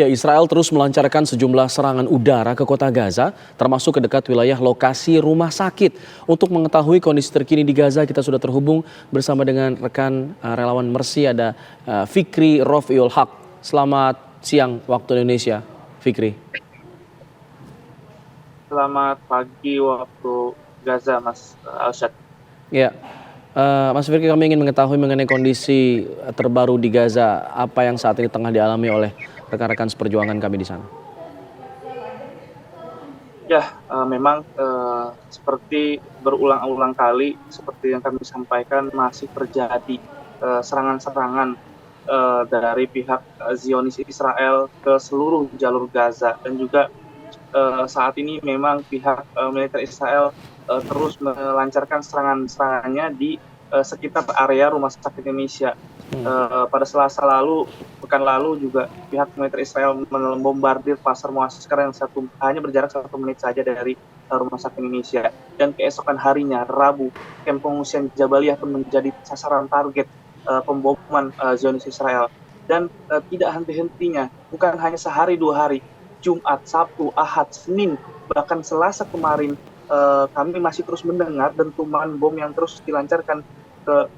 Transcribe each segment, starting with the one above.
Ya, Israel terus melancarkan sejumlah serangan udara ke kota Gaza, termasuk ke dekat wilayah lokasi rumah sakit. Untuk mengetahui kondisi terkini di Gaza, kita sudah terhubung bersama dengan rekan relawan Mercy, ada Fikri Rofiul Haq. Selamat siang waktu Indonesia, Fikri. Selamat pagi waktu Gaza, Mas Alshad. Ya, Mas Fikri, kami ingin mengetahui mengenai kondisi terbaru di Gaza, apa yang saat ini tengah dialami oleh rekan-rekan seperjuangan kami di sana. Ya, memang seperti berulang-ulang kali, seperti yang kami sampaikan, masih terjadi serangan-serangan dari pihak Zionis Israel ke seluruh jalur Gaza. Dan juga saat ini memang pihak militer Israel terus melancarkan serangan-serangannya di sekitar area Rumah Sakit Indonesia. Pada Selasa lalu, pekan lalu juga pihak militer Israel membombardir pasar muaskar yang hanya berjarak 1 menit saja dari Rumah Sakit Indonesia. Dan keesokan harinya, Rabu, kamp pengungsian Jabaliyah pun menjadi sasaran target pemboman Zionis Israel. Dan tidak henti-hentinya, bukan hanya sehari 2 hari, Jumat, Sabtu, Ahad, Senin, bahkan Selasa kemarin, kami masih terus mendengar dentuman bom yang terus dilancarkan ke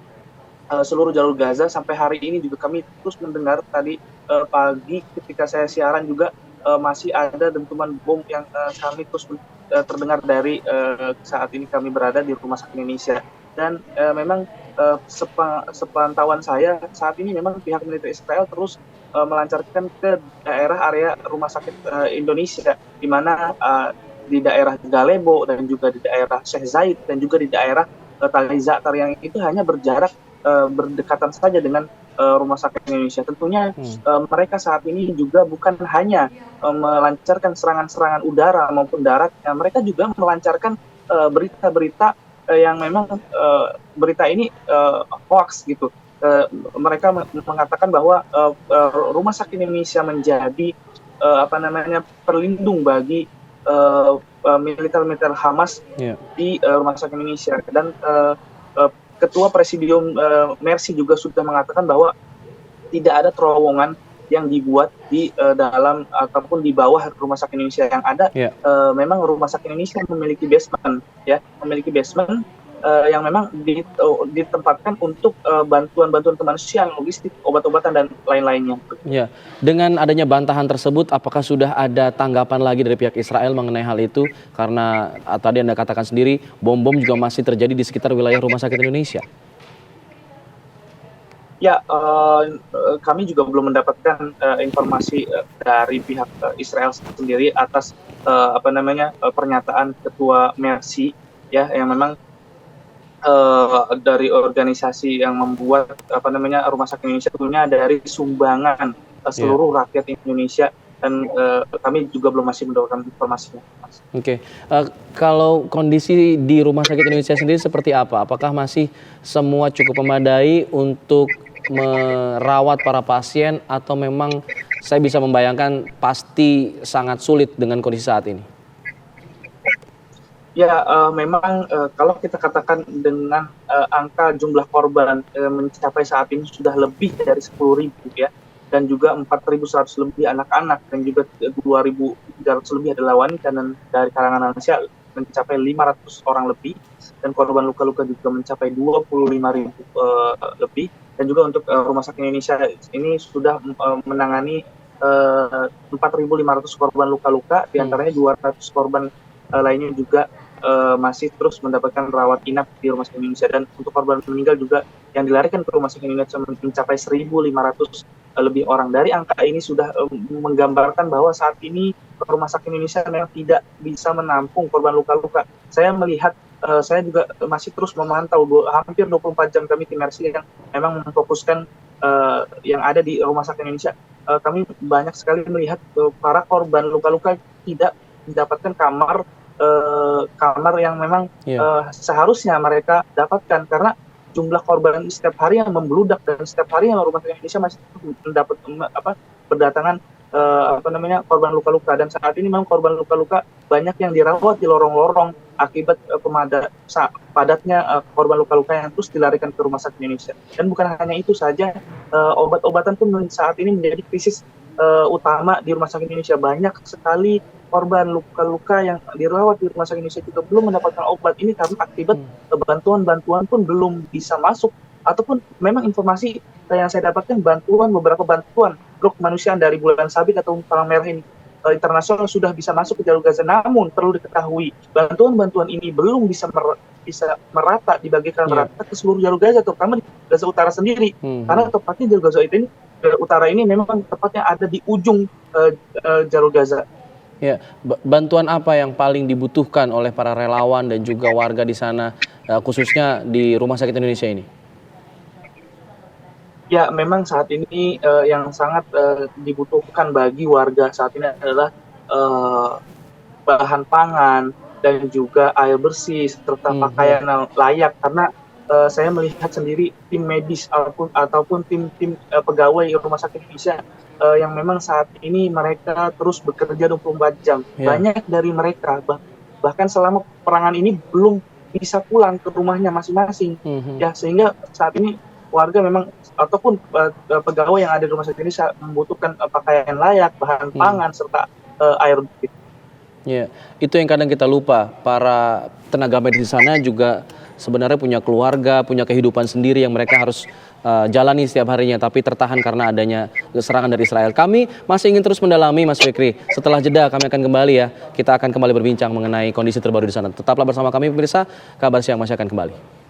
seluruh jalur Gaza. Sampai hari ini juga kami terus mendengar tadi pagi ketika saya siaran juga masih ada dentuman bom yang kami terus terdengar dari saat ini kami berada di Rumah Sakit Indonesia. Dan memang sepantauan saya saat ini memang pihak militer Israel terus melancarkan ke daerah area Rumah Sakit Indonesia, di mana di daerah Galebo dan juga di daerah Sheikh Zayed dan juga di daerah Tali Zatar yang itu hanya berjarak berdekatan saja dengan Rumah Sakit Indonesia. Tentunya mereka saat ini juga bukan hanya melancarkan serangan-serangan udara maupun darat, mereka juga melancarkan berita-berita yang memang berita ini hoax gitu. Mereka mengatakan bahwa Rumah Sakit Indonesia menjadi perlindung bagi militer-militer Hamas di Rumah Sakit Indonesia. Dan Ketua Presidium Mercy juga sudah mengatakan bahwa tidak ada terowongan yang dibuat di dalam ataupun di bawah Rumah Sakit Indonesia. Yang ada memang Rumah Sakit Indonesia memiliki basement, yang memang ditempatkan untuk bantuan-bantuan kemanusiaan, logistik, obat-obatan dan lain-lainnya. Ya, dengan adanya bantahan tersebut, apakah sudah ada tanggapan lagi dari pihak Israel mengenai hal itu? Karena tadi Anda katakan sendiri, bom-bom juga masih terjadi di sekitar wilayah Rumah Sakit Indonesia. Ya, kami juga belum mendapatkan informasi dari pihak Israel sendiri atas pernyataan Ketua Mercy, ya, yang memang dari organisasi yang membuat Rumah Sakit Indonesia tentunya dari sumbangan seluruh rakyat Indonesia, dan kami juga masih mendapatkan informasinya. Oke. Kalau kondisi di Rumah Sakit Indonesia sendiri seperti apa? Apakah masih semua cukup memadai untuk merawat para pasien, atau memang saya bisa membayangkan pasti sangat sulit dengan kondisi saat ini? Ya, memang kalau kita katakan dengan angka jumlah korban mencapai saat ini sudah lebih dari 10.000 ya, dan juga 4.100 lebih anak-anak, dan juga 2.300 lebih adalah wanita, dan dari kalangan lansia mencapai 500 orang lebih, dan korban luka-luka juga mencapai 25.000 lebih. Dan juga untuk Rumah Sakit Indonesia ini sudah menangani 4.500 korban luka-luka, diantaranya 200 korban lainnya juga masih terus mendapatkan rawat inap di Rumah Sakit Indonesia. Dan untuk korban meninggal juga yang dilarikan ke Rumah Sakit Indonesia mencapai 1.500 lebih orang. Dari angka ini sudah menggambarkan bahwa saat ini Rumah Sakit Indonesia memang tidak bisa menampung korban luka-luka. Saya melihat, saya juga masih terus memantau hampir 24 jam kami tim Mercy yang memang memfokuskan yang ada di Rumah Sakit Indonesia. Kami banyak sekali melihat para korban luka-luka tidak mendapatkan kamar yang memang seharusnya mereka dapatkan, karena jumlah korban setiap hari yang membludak, dan setiap hari yang Rumah Sakit Indonesia masih mendapat berdatangan korban luka-luka. Dan saat ini memang korban luka-luka banyak yang dirawat di lorong-lorong akibat padatnya korban luka-luka yang terus dilarikan ke Rumah Sakit Indonesia. Dan bukan hanya itu saja, obat-obatan pun saat ini menjadi krisis utama di Rumah Sakit Indonesia. Banyak sekali korban luka-luka yang dirawat di Rumah Sakit Indonesia juga belum mendapatkan obat ini karena akibat bantuan-bantuan pun belum bisa masuk, ataupun memang informasi yang saya dapatkan beberapa bantuan blok kemanusiaan dari Bulan Sabit atau Palang Merah ini internasional sudah bisa masuk ke jalur Gaza. Namun perlu diketahui bantuan-bantuan ini belum bisa merata, dibagikan merata ke seluruh jalur Gaza, terutama di Gaza Utara sendiri. Karena tepatnya jalur Gaza Utara ini memang tepatnya ada di ujung jalur Gaza. Ya, bantuan apa yang paling dibutuhkan oleh para relawan dan juga warga di sana, khususnya di Rumah Sakit Indonesia ini? Ya, memang saat ini yang sangat dibutuhkan bagi warga saat ini adalah bahan pangan dan juga air bersih serta pakaian yang layak, karena saya melihat sendiri tim medis ataupun tim pegawai Rumah Sakit Indonesia yang memang saat ini mereka terus bekerja 24 jam. Banyak dari mereka bahkan selama peperangan ini belum bisa pulang ke rumahnya masing-masing. Ya, sehingga saat ini warga memang ataupun pegawai yang ada di Rumah Sakit ini membutuhkan pakaian layak, bahan pangan serta air bersih. Ya, itu yang kadang kita lupa. Para tenaga medis di sana juga sebenarnya punya keluarga, punya kehidupan sendiri yang mereka harus jalani setiap harinya, tapi tertahan karena adanya serangan dari Israel. Kami masih ingin terus mendalami, Mas Fikri. Setelah jeda kami akan kembali ya. Kita akan kembali berbincang mengenai kondisi terbaru di sana. Tetaplah bersama kami pemirsa. Kabar Siang masih akan kembali.